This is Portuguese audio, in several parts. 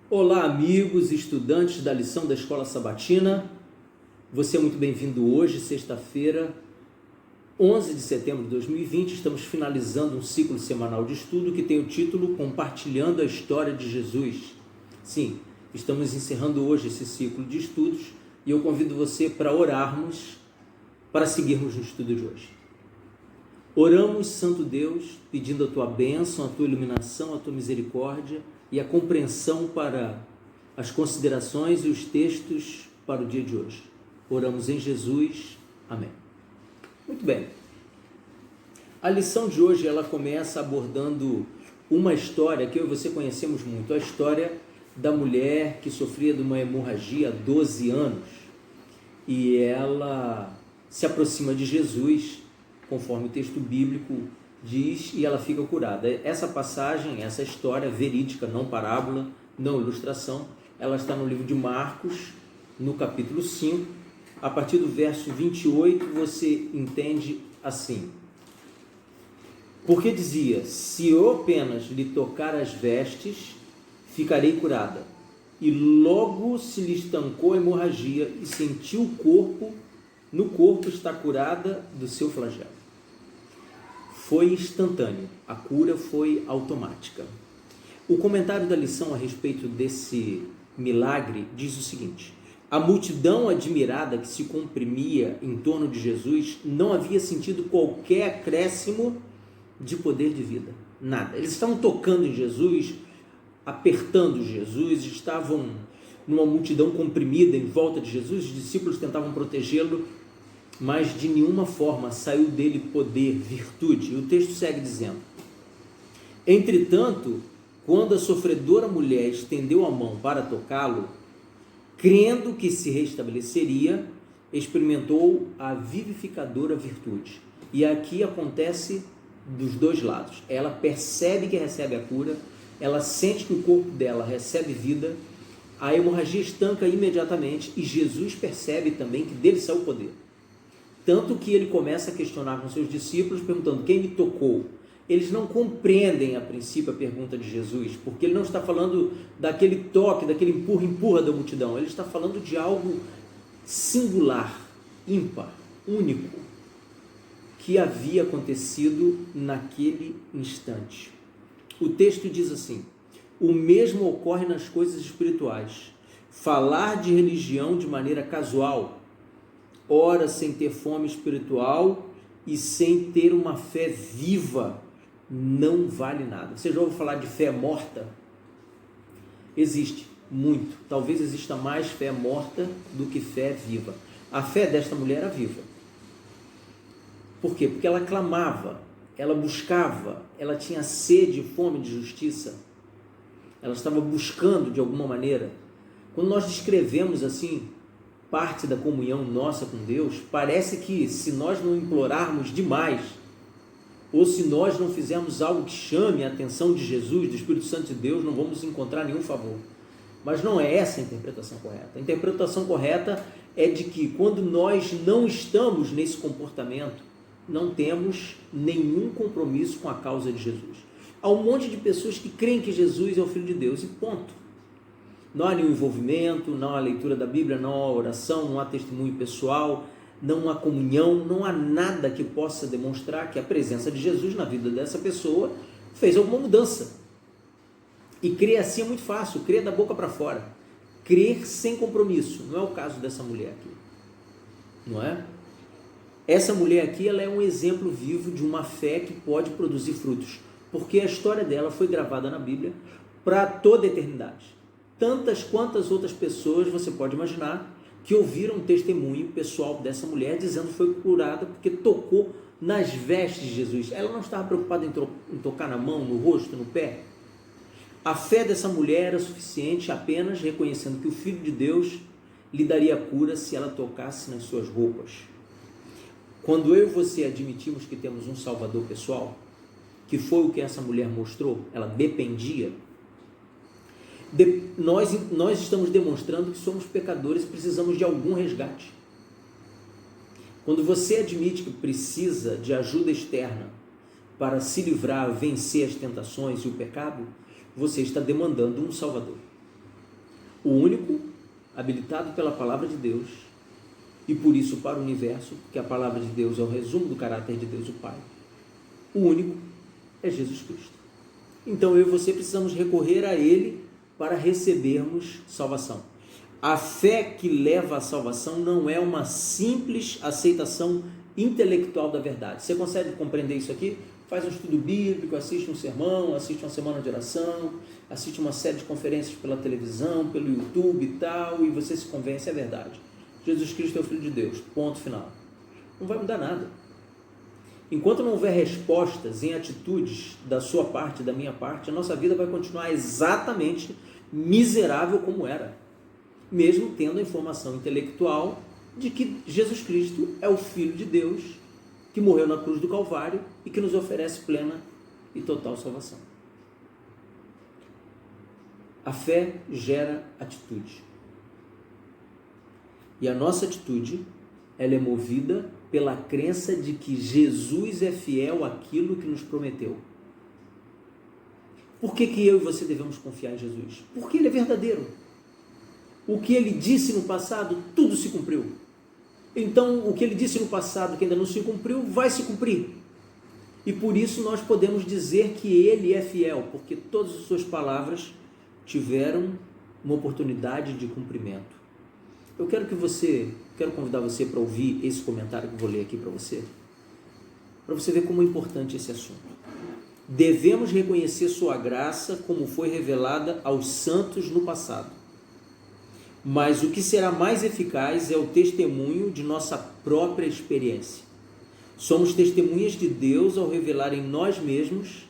Olá, amigos, estudantes da lição da Escola Sabatina. Você é muito bem-vindo hoje, sexta-feira, 11 de setembro de 2020. Estamos finalizando um ciclo semanal de estudo que tem o título Compartilhando a História de Jesus. Sim, estamos encerrando hoje esse ciclo de estudos e eu convido você para orarmos, para seguirmos no estudo de hoje. Oramos, Santo Deus, pedindo a tua bênção, a tua iluminação, a tua misericórdia e a compreensão para as considerações e os textos para o dia de hoje. Oramos em Jesus. Amém. Muito bem. A lição de hoje ela começa abordando uma história que eu e você conhecemos muito, a história da mulher que sofria de uma hemorragia há 12 anos e ela se aproxima de Jesus, conforme o texto bíblico diz, e ela fica curada. Essa passagem, essa história verídica, não parábola, não ilustração, ela está no livro de Marcos, no capítulo 5, a partir do verso 28, você entende assim: porque dizia, se eu apenas lhe tocar as vestes, ficarei curada. E logo se lhe estancou a hemorragia e sentiu no corpo está curada do seu flagelo. Foi instantâneo, a cura foi automática. O comentário da lição a respeito desse milagre diz o seguinte: a multidão admirada que se comprimia em torno de Jesus não havia sentido qualquer acréscimo de poder de vida, nada. Eles estavam tocando em Jesus, apertando Jesus, estavam numa multidão comprimida em volta de Jesus, os discípulos tentavam protegê-lo, mas de nenhuma forma saiu dele poder, virtude. E o texto segue dizendo: entretanto, quando a sofredora mulher estendeu a mão para tocá-lo, crendo que se restabeleceria, experimentou a vivificadora virtude. E aqui acontece dos dois lados. Ela percebe que recebe a cura, ela sente que o corpo dela recebe vida, a hemorragia estanca imediatamente e Jesus percebe também que dele saiu o poder. Tanto que ele começa a questionar com seus discípulos, perguntando: quem me tocou? Eles não compreendem a princípio a pergunta de Jesus, porque ele não está falando daquele toque, daquele empurra da multidão. Ele está falando de algo singular, ímpar, único, que havia acontecido naquele instante. O texto diz assim: o mesmo ocorre nas coisas espirituais. Falar de religião de maneira casual, ora sem ter fome espiritual e sem ter uma fé viva, não vale nada. Você já ouviu falar de fé morta? Existe muito. Talvez exista mais fé morta do que fé viva. A fé desta mulher era viva. Por quê? Porque ela clamava, ela buscava, ela tinha sede e fome de justiça. Ela estava buscando de alguma maneira. Quando nós descrevemos assim parte da comunhão nossa com Deus, parece que se nós não implorarmos demais, ou se nós não fizermos algo que chame a atenção de Jesus, do Espírito Santo de Deus, não vamos encontrar nenhum favor. Mas não é essa a interpretação correta. A interpretação correta é de que quando nós não estamos nesse comportamento, não temos nenhum compromisso com a causa de Jesus. Há um monte de pessoas que creem que Jesus é o Filho de Deus e ponto. Não há nenhum envolvimento, não há leitura da Bíblia, não há oração, não há testemunho pessoal, não há comunhão, não há nada que possa demonstrar que a presença de Jesus na vida dessa pessoa fez alguma mudança. E crer assim é muito fácil, crer da boca para fora, crer sem compromisso. Não é o caso dessa mulher aqui, não é? Essa mulher aqui, ela é um exemplo vivo de uma fé que pode produzir frutos, porque a história dela foi gravada na Bíblia para toda a eternidade. Tantas quantas outras pessoas você pode imaginar que ouviram o testemunho pessoal dessa mulher dizendo que foi curada porque tocou nas vestes de Jesus. Ela não estava preocupada em tocar na mão, no rosto, no pé. A fé dessa mulher era suficiente apenas reconhecendo que o Filho de Deus lhe daria cura se ela tocasse nas suas roupas. Quando eu e você admitimos que temos um Salvador pessoal, que foi o que essa mulher mostrou, ela dependia, nós estamos demonstrando que somos pecadores e precisamos de algum resgate. Quando você admite que precisa de ajuda externa para se livrar, vencer as tentações e o pecado, você está demandando um Salvador. o único, habilitado pela palavra de Deus, e por isso para o universo, porque a palavra de Deus é o resumo do caráter de Deus, o Pai. O único é Jesus Cristo. Então eu e você precisamos recorrer a Ele para recebermos salvação. A fé que leva à salvação não é uma simples aceitação intelectual da verdade. Você consegue compreender isso aqui? Faz um estudo bíblico, assiste um sermão, assiste uma semana de oração, assiste uma série de conferências pela televisão, pelo YouTube e tal, e você se convence, é verdade. Jesus Cristo é o Filho de Deus, ponto final. Não vai mudar nada. Enquanto não houver respostas em atitudes da sua parte, da minha parte, a nossa vida vai continuar exatamente miserável como era, mesmo tendo a informação intelectual de que Jesus Cristo é o Filho de Deus, que morreu na cruz do Calvário e que nos oferece plena e total salvação. A fé gera atitude. E a nossa atitude, ela é movida pela crença de que Jesus é fiel àquilo que nos prometeu. Por que eu e você devemos confiar em Jesus? Porque Ele é verdadeiro. O que Ele disse no passado, tudo se cumpriu. Então, o que Ele disse no passado, que ainda não se cumpriu, vai se cumprir. E por isso nós podemos dizer que Ele é fiel, porque todas as suas palavras tiveram uma oportunidade de cumprimento. Eu quero convidar você para ouvir esse comentário que eu vou ler aqui para você ver como é importante esse assunto. Devemos reconhecer sua graça como foi revelada aos santos no passado. Mas o que será mais eficaz é o testemunho de nossa própria experiência. Somos testemunhas de Deus ao revelar em nós mesmos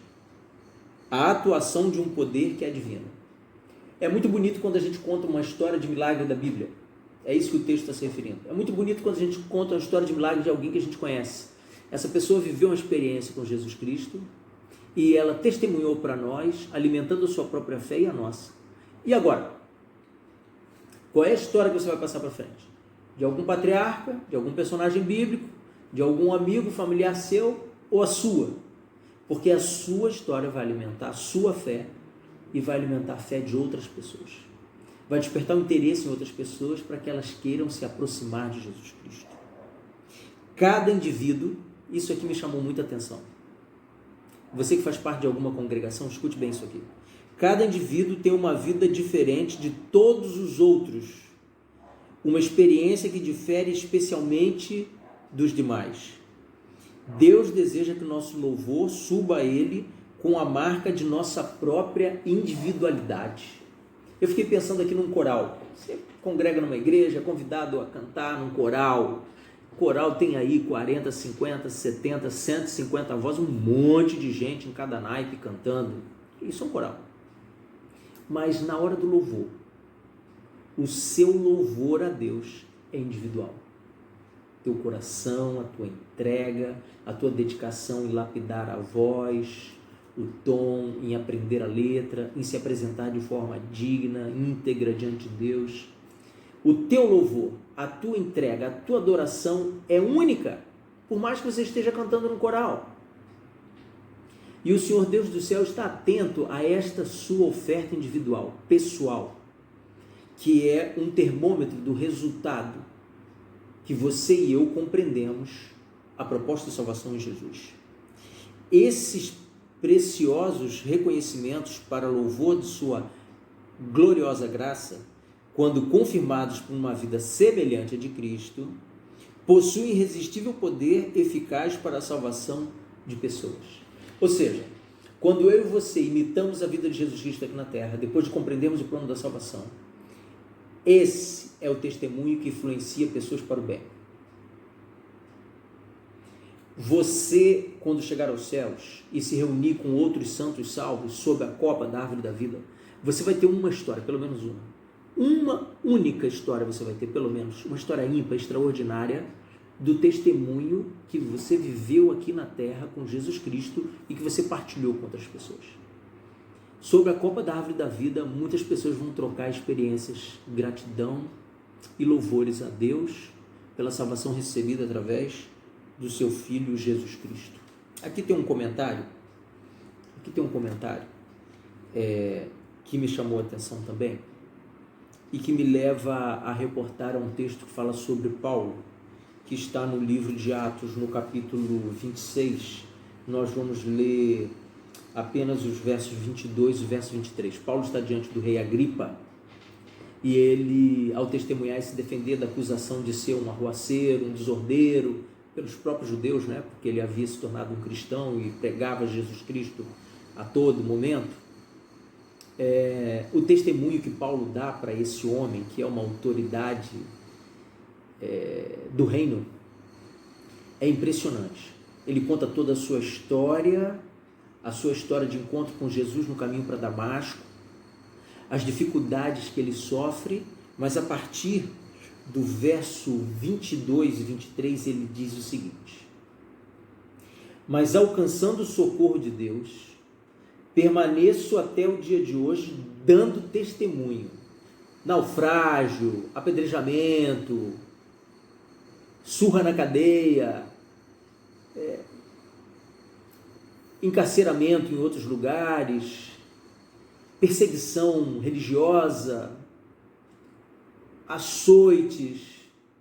a atuação de um poder que é divino. É muito bonito quando a gente conta uma história de milagre da Bíblia. É isso que o texto está se referindo. É muito bonito quando a gente conta uma história de milagre de alguém que a gente conhece. Essa pessoa viveu uma experiência com Jesus Cristo e ela testemunhou para nós, alimentando a sua própria fé e a nossa. E agora? Qual é a história que você vai passar para frente? De algum patriarca, de algum personagem bíblico, de algum amigo, familiar seu ou a sua? Porque a sua história vai alimentar a sua fé e vai alimentar a fé de outras pessoas. Vai despertar um interesse em outras pessoas para que elas queiram se aproximar de Jesus Cristo. Cada indivíduo, isso aqui me chamou muita atenção. Você que faz parte de alguma congregação, escute bem isso aqui. Cada indivíduo tem uma vida diferente de todos os outros. Uma experiência que difere especialmente dos demais. Deus deseja que o nosso louvor suba a Ele com a marca de nossa própria individualidade. Eu fiquei pensando aqui num coral. Você congrega numa igreja, é convidado a cantar num coral. O coral tem aí 40, 50, 70, 150 vozes, um monte de gente em cada naipe cantando. Isso é um coral. Mas na hora do louvor, o seu louvor a Deus é individual. Teu coração, a tua entrega, a tua dedicação em lapidar a voz, o tom, em aprender a letra, em se apresentar de forma digna, íntegra diante de Deus. O teu louvor, a tua entrega, a tua adoração é única, por mais que você esteja cantando no coral. E o Senhor Deus do céu está atento a esta sua oferta individual, pessoal, que é um termômetro do resultado que você e eu compreendemos a proposta de salvação em Jesus. Esses preciosos reconhecimentos para louvor de sua gloriosa graça, quando confirmados por uma vida semelhante à de Cristo, possuem irresistível poder eficaz para a salvação de pessoas. Ou seja, quando eu e você imitamos a vida de Jesus Cristo aqui na terra, depois de compreendermos o plano da salvação, esse é o testemunho que influencia pessoas para o bem. Você, quando chegar aos céus e se reunir com outros santos salvos sob a copa da árvore da vida, você vai ter uma história, pelo menos uma. Uma única história você vai ter, pelo menos, uma história ímpar, extraordinária, do testemunho que você viveu aqui na terra com Jesus Cristo e que você partilhou com outras pessoas. Sobre a copa da árvore da vida, muitas pessoas vão trocar experiências, gratidão e louvores a Deus pela salvação recebida através do seu Filho Jesus Cristo. Aqui tem um comentário que me chamou a atenção também. e que me leva a reportar a um texto que fala sobre Paulo, que está no livro de Atos, no capítulo 26. Nós vamos ler apenas os versos 22 e verso 23. Paulo está diante do rei Agripa e ele, ao testemunhar e se defender da acusação de ser um arruaceiro, um desordeiro, pelos próprios judeus, né? Porque ele havia se tornado um cristão e pregava Jesus Cristo a todo momento, o testemunho que Paulo dá para esse homem, que é uma autoridade do reino, é impressionante. Ele conta toda a sua história de encontro com Jesus no caminho para Damasco, as dificuldades que ele sofre, mas a partir do verso 22 e 23 ele diz o seguinte: mas alcançando o socorro de Deus, permaneço até o dia de hoje dando testemunho. Naufrágio, apedrejamento, surra na cadeia, encarceramento em outros lugares, perseguição religiosa, açoites,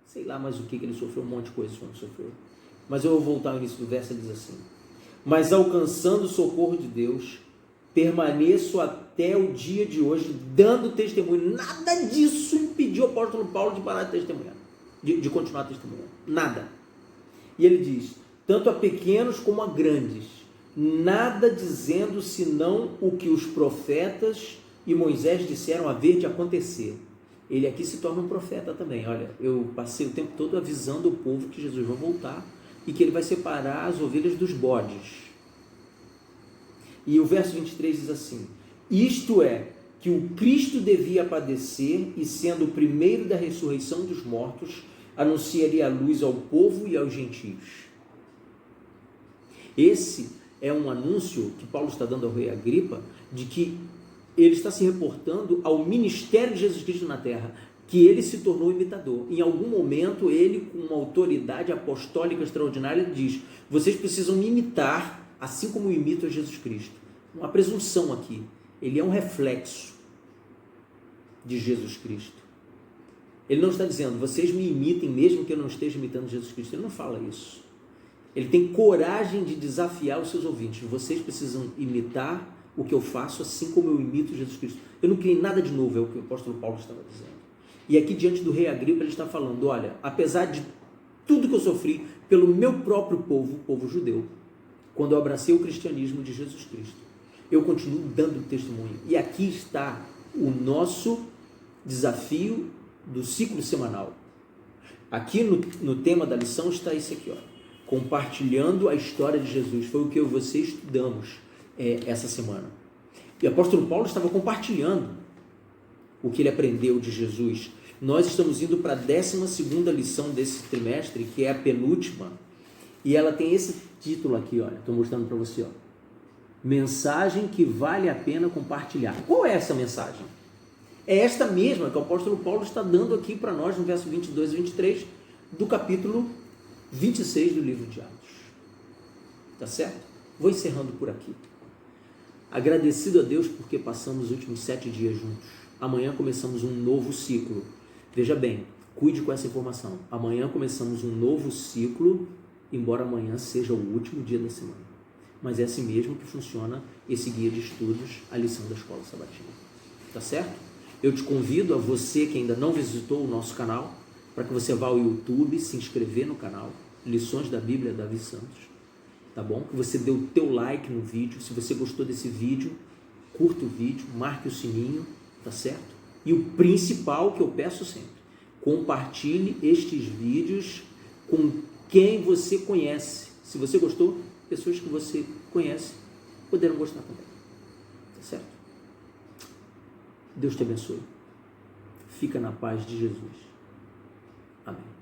sei lá mais o que ele sofreu, um monte de coisas que ele sofreu. Mas eu vou voltar ao início do verso, ele diz assim: mas alcançando o socorro de Deus, permaneço até o dia de hoje dando testemunho. Nada disso impediu o apóstolo Paulo de parar de testemunhar, de continuar testemunhando, nada. E ele diz, tanto a pequenos como a grandes, nada dizendo senão o que os profetas e Moisés disseram haver de acontecer. Ele aqui se torna um profeta também. Olha, eu passei o tempo todo avisando o povo que Jesus vai voltar e que ele vai separar as ovelhas dos bodes. E o verso 23 diz assim: isto é, que o Cristo devia padecer e, sendo o primeiro da ressurreição dos mortos, anunciaria a luz ao povo e aos gentios. Esse é um anúncio que Paulo está dando ao rei Agripa, de que ele está se reportando ao ministério de Jesus Cristo na terra, que ele se tornou imitador. Em algum momento, ele, com uma autoridade apostólica extraordinária, ele diz: vocês precisam me imitar, assim como eu imito a Jesus Cristo. Uma presunção aqui. Ele é um reflexo de Jesus Cristo. Ele não está dizendo, vocês me imitem mesmo que eu não esteja imitando Jesus Cristo. Ele não fala isso. Ele tem coragem de desafiar os seus ouvintes. Vocês precisam imitar o que eu faço, assim como eu imito Jesus Cristo. Eu não criei nada de novo, é o que o apóstolo Paulo estava dizendo. E aqui diante do rei Agripa ele está falando, olha, apesar de tudo que eu sofri pelo meu próprio povo, o povo judeu, quando eu abracei o cristianismo de Jesus Cristo, eu continuo dando testemunho. E aqui está o nosso desafio do ciclo semanal. Aqui no tema da lição está isso aqui, ó, compartilhando a história de Jesus. Foi o que eu e você estudamos essa semana. E o apóstolo Paulo estava compartilhando o que ele aprendeu de Jesus. Nós estamos indo para a 12ª lição desse trimestre, que é a penúltima, e ela tem esse título aqui, olha, estou mostrando para você, ó, mensagem que vale a pena compartilhar. Qual é essa mensagem? É esta mesma que o apóstolo Paulo está dando aqui para nós no verso 22 e 23 do capítulo 26 do livro de Atos. Tá certo? Vou encerrando por aqui. Agradecido a Deus porque passamos os últimos 7 dias juntos. Amanhã começamos um novo ciclo. Veja bem, cuide com essa informação. Amanhã começamos um novo ciclo, embora amanhã seja o último dia da semana. Mas é assim mesmo que funciona esse guia de estudos, a lição da Escola Sabatina. Tá certo? Eu te convido, a você que ainda não visitou o nosso canal, para que você vá ao YouTube, se inscrever no canal, Lições da Bíblia Davi Santos, tá bom? Que você dê o teu like no vídeo. Se você gostou desse vídeo, curta o vídeo, marque o sininho, tá certo? E o principal que eu peço sempre, compartilhe estes vídeos com quem você conhece. Se você gostou, pessoas que você conhece poderão gostar também, tá certo? Deus te abençoe. Fica na paz de Jesus. Amém.